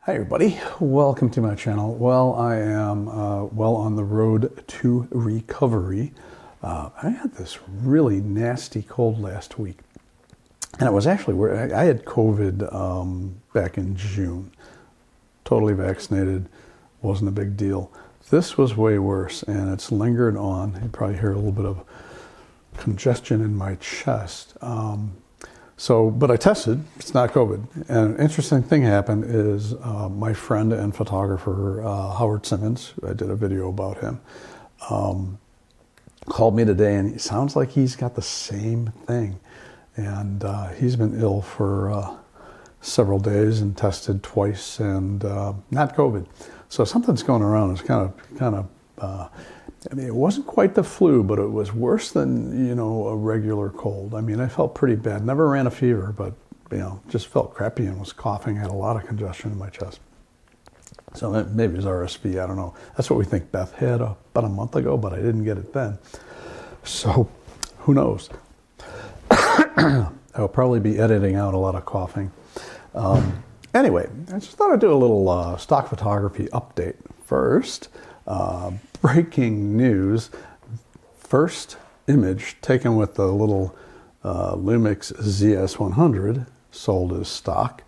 Hi everybody, welcome to my channel. Well, I am well on the road to recovery. I had this really nasty cold last week, and it was actually where I had COVID back in June. Totally vaccinated, wasn't a big deal. This was way worse, and it's lingered on. You probably hear a little bit of congestion in my chest. But I tested, it's not COVID. And an interesting thing happened is my friend and photographer, Howard Simmons, I did a video about him, called me today, and it sounds like he's got the same thing. And he's been ill for several days and tested twice, and not COVID. So something's going around. It's kind of I mean, it wasn't quite the flu, but it was worse than, a regular cold. I mean, I felt pretty bad. Never ran a fever, but, just felt crappy and was coughing. I had a lot of congestion in my chest. So maybe it was RSV, I don't know. That's what we think Beth had about a month ago, but I didn't get it then. So who knows? I'll probably be editing out a lot of coughing. Anyway, I just thought I'd do a little stock photography update first. Breaking news, first image taken with the little Lumix ZS100 sold as stock.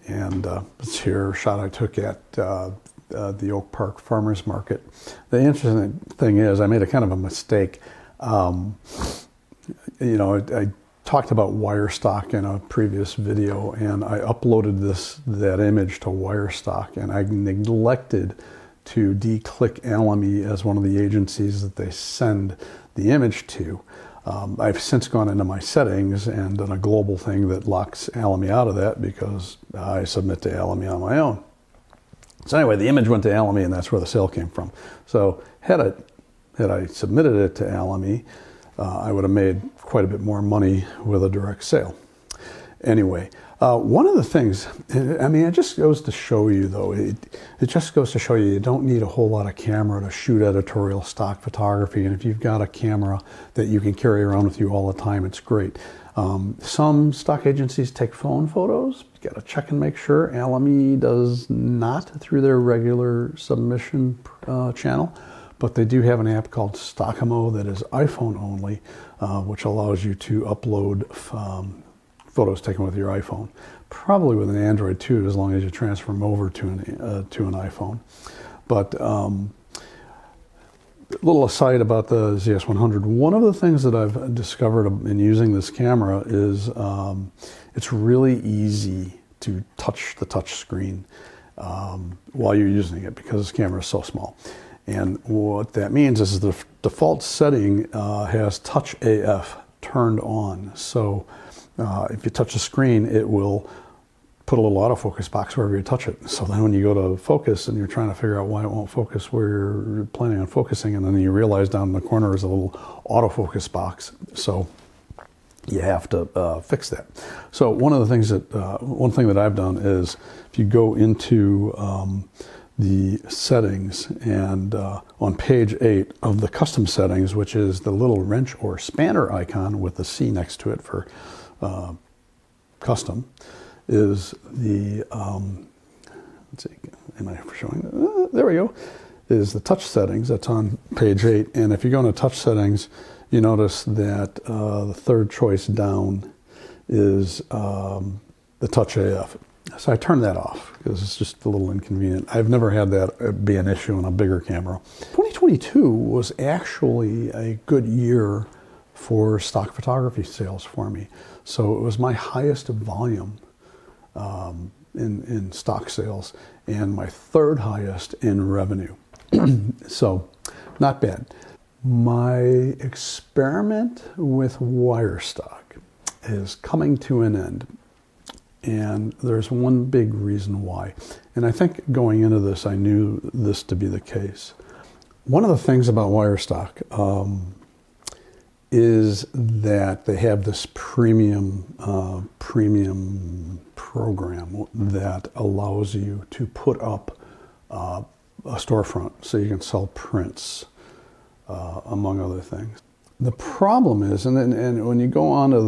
It's here, a shot I took at the Oak Park Farmers Market. The interesting thing is I made a kind of a mistake. I talked about Wirestock in a previous video, and I uploaded that image to Wirestock, and I neglected to declick Alamy as one of the agencies that they send the image to. I've since gone into my settings and done a global thing that locks Alamy out of that because I submit to Alamy on my own. So anyway, the image went to Alamy, and that's where the sale came from. So had I submitted it to Alamy, I would have made quite a bit more money with a direct sale. Anyway, one of the things, I mean, it just goes to show you, though, it just goes to show you don't need a whole lot of camera to shoot editorial stock photography. And if you've got a camera that you can carry around with you all the time, it's great. Some stock agencies take phone photos. You got to check and make sure. Alamy does not through their regular submission channel. But they do have an app called Stockamo that is iPhone only, which allows you to upload photos taken with your iPhone. Probably with an Android too, as long as you transfer them over to an iPhone. But a little aside about the ZS100, one of the things that I've discovered in using this camera is it's really easy to touch the touch screen while you're using it because this camera is so small. And what that means is the default setting has Touch AF turned on. So if you touch the screen, it will put a little autofocus box wherever you touch it. So then when you go to focus and you're trying to figure out why it won't focus where you're planning on focusing, and then you realize down in the corner is a little autofocus box. So you have to fix that. So one thing that I've done is if you go into the settings, and on page 8 of the custom settings, which is the little wrench or spanner icon with the C next to it for custom, is the let's see, am I showing? There we go. Is the touch settings. That's on page 8. And if you go into touch settings, you notice that the third choice down is the Touch AF. So I turned that off because it's just a little inconvenient. I've never had that be an issue on a bigger camera. 2022 was actually a good year for stock photography sales for me. So it was my highest volume in stock sales and my third highest in revenue. So not bad. My experiment with Wirestock is coming to an end. And there's one big reason why. And I think going into this, I knew this to be the case. One of the things about Wirestock is that they have this premium program that allows you to put up a storefront so you can sell prints, among other things. The problem is, and when you go onto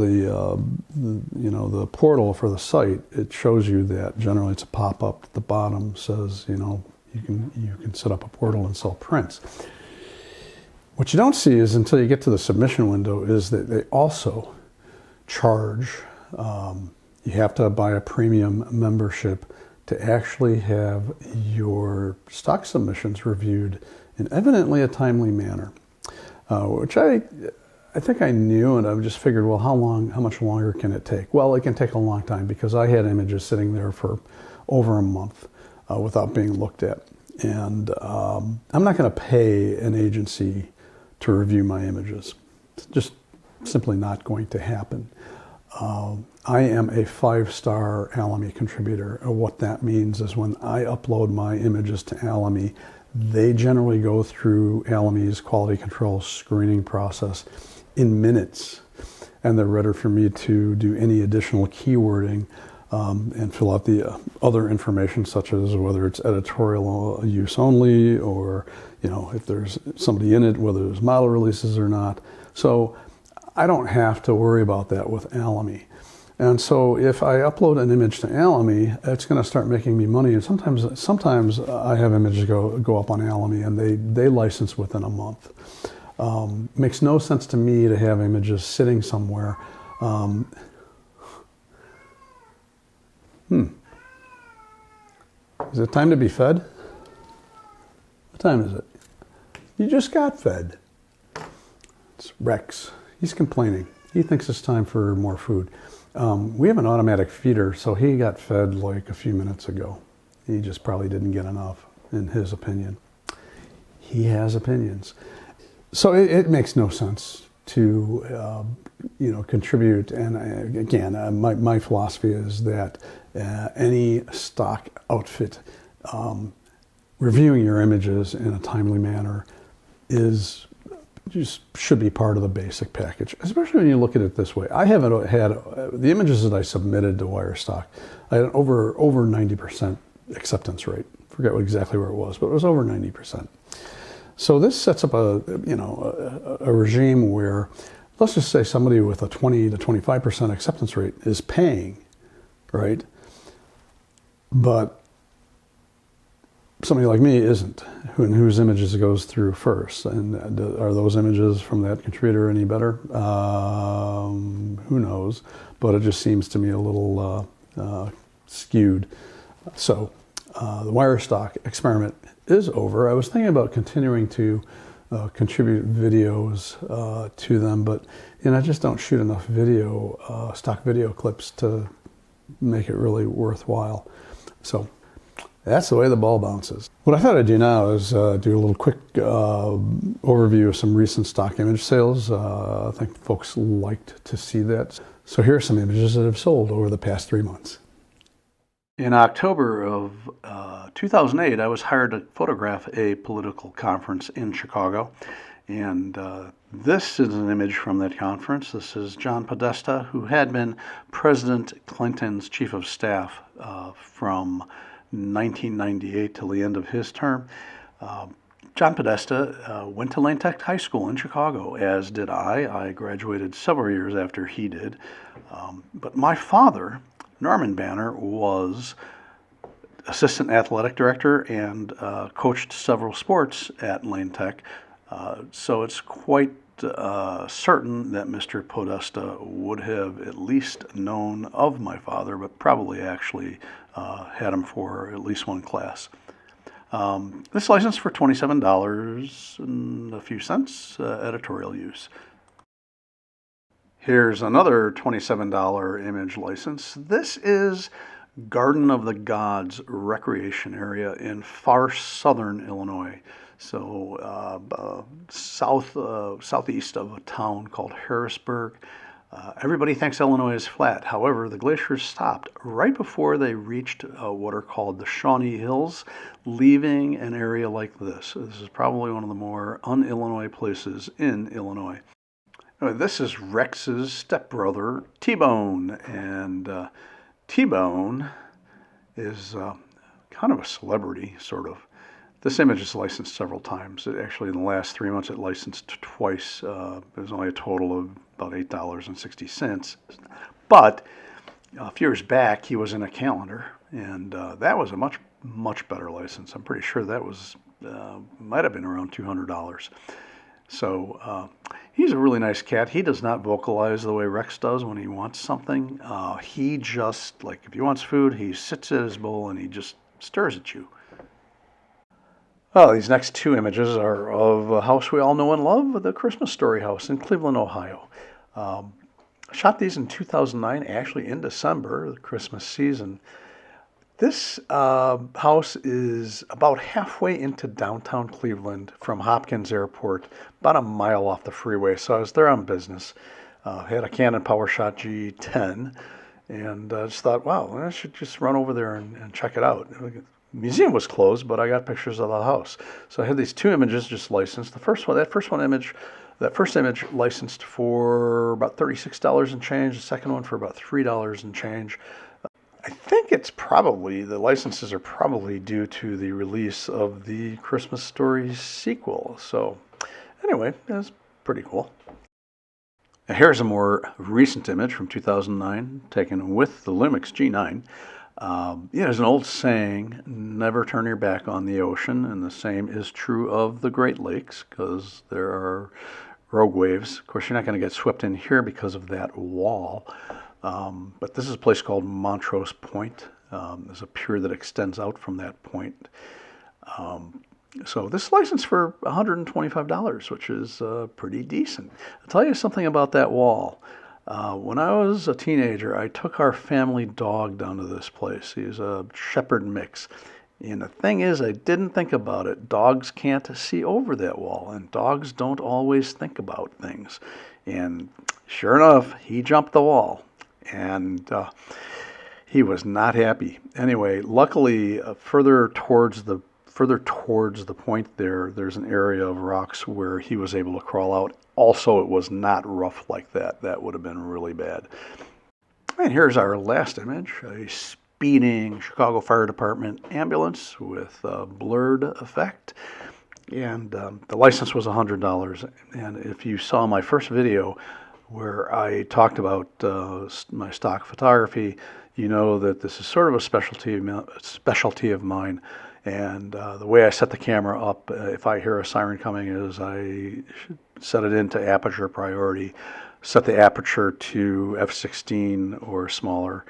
the portal for the site, it shows you that generally it's a pop-up at the bottom says, you can set up a portal and sell prints. What you don't see is until you get to the submission window is that they also charge. You have to buy a premium membership to actually have your stock submissions reviewed in evidently a timely manner. Which I think I knew, and I just figured, well, how much longer can it take? Well, it can take a long time because I had images sitting there for over a month without being looked at. And I'm not going to pay an agency to review my images. It's just simply not going to happen. I am a 5-star Alamy contributor. And what that means is when I upload my images to Alamy, they generally go through Alamy's quality control screening process in minutes, and they're ready for me to do any additional keywording and fill out the other information, such as whether it's editorial use only, or if there's somebody in it, whether there's model releases or not. So I don't have to worry about that with Alamy. And so if I upload an image to Alamy, it's going to start making me money. And sometimes I have images go up on Alamy and they license within a month. Makes no sense to me to have images sitting somewhere. Is it time to be fed? What time is it? You just got fed. It's Rex. He's complaining. He thinks it's time for more food. We have an automatic feeder, so he got fed like a few minutes ago. He just probably didn't get enough, in his opinion. He has opinions. So it makes no sense to contribute. And again, my philosophy is that any stock outfit reviewing your images in a timely manner just should be part of the basic package, especially when you look at it this way. I haven't had the images that I submitted to Wirestock. I had an over 90% acceptance rate. Forget exactly where it was, but it was over 90%. So this sets up a regime where, let's just say somebody with a 20 to 25% acceptance rate is paying, right? But somebody like me isn't, whose images it goes through first. And are those images from that contributor any better? Who knows? But it just seems to me a little skewed. So the Wirestock experiment is over. I was thinking about continuing to contribute videos to them, but I just don't shoot enough stock video clips to make it really worthwhile. So that's the way the ball bounces. What I thought I'd do now is do a little quick overview of some recent stock image sales. I think folks liked to see that. So here are some images that have sold over the past 3 months. In October of 2008, I was hired to photograph a political conference in Chicago. And this is an image from that conference. This is John Podesta, who had been President Clinton's chief of staff from 1998 till the end of his term. John Podesta went to Lane Tech High School in Chicago, as did I. I graduated several years after he did. But my father, Norman Banner, was assistant athletic director and coached several sports at Lane Tech. So it's quite certain that Mr. Podesta would have at least known of my father, but probably actually had him for at least one class. This license for $27 and a few cents, editorial use. Here's another $27 image license. This is Garden of the Gods recreation area in far southern Illinois. So southeast of a town called Harrisburg. Everybody thinks Illinois is flat. However, the glaciers stopped right before they reached what are called the Shawnee Hills, leaving an area like this. This is probably one of the more un-Illinois places in Illinois. This is Rex's stepbrother, TBone, and TBone is kind of a celebrity, sort of. This image is licensed several times. It actually, in the last 3 months, it licensed twice. It was only a total of about $8.60. But a few years back, he was in a calendar, and that was a much better license. I'm pretty sure that was might have been around $200. So he's a really nice cat. He does not vocalize the way Rex does when he wants something. He just, like, if he wants food, he sits at his bowl and he just stares at you. Well, these next two images are of a house we all know and love, the Christmas Story house in Cleveland, Ohio. I shot these in 2009, actually in December, the Christmas season. This house is about halfway into downtown Cleveland from Hopkins Airport, about a mile off the freeway. So I was there on business. Had a Canon PowerShot G10, and just thought, wow, I should just run over there and check it out. The museum was closed, but I got pictures of the house. So I had these two images just licensed. The first one, that first image licensed for about $36 and change. The second one for about $3 and change. I think it's probably, the licenses are probably due to the release of the Christmas Story sequel. So anyway, that's pretty cool. Now here's a more recent image from 2009, taken with the Lumix G9. There's an old saying, never turn your back on the ocean, and the same is true of the Great Lakes, because there are rogue waves. Of course, you're not going to get swept in here because of that wall. But this is a place called Montrose Point. There's a pier that extends out from that point. So this is licensed for $125, which is pretty decent. I'll tell you something about that wall. When I was a teenager, I took our family dog down to this place. He's a shepherd mix. And the thing is, I didn't think about it. Dogs can't see over that wall, and dogs don't always think about things. And sure enough, he jumped the wall. And he was not happy. Anyway, luckily, further towards the point there's an area of rocks where he was able to crawl out. Also, it was not rough like that. That would have been really bad. And here's our last image, a speeding Chicago Fire Department ambulance with a blurred effect. And the license was $100. And if you saw my first video, where I talked about my stock photography, you know that this is sort of a specialty of mine. And the way I set the camera up, if I hear a siren coming, is I set it into aperture priority, set the aperture to f/16 or smaller,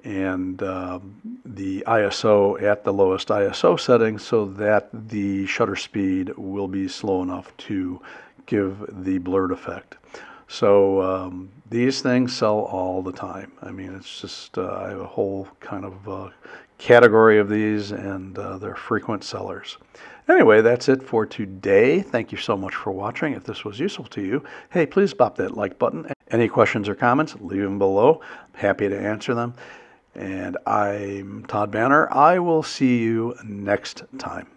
and the ISO at the lowest ISO setting so that the shutter speed will be slow enough to give the blurred effect. So these things sell all the time. I mean, it's just, I have a whole kind of category of these, and they're frequent sellers. Anyway, that's it for today. Thank you so much for watching. If this was useful to you, hey, please bop that like button. Any questions or comments, leave them below. I'm happy to answer them. And I'm Todd Banner. I will see you next time.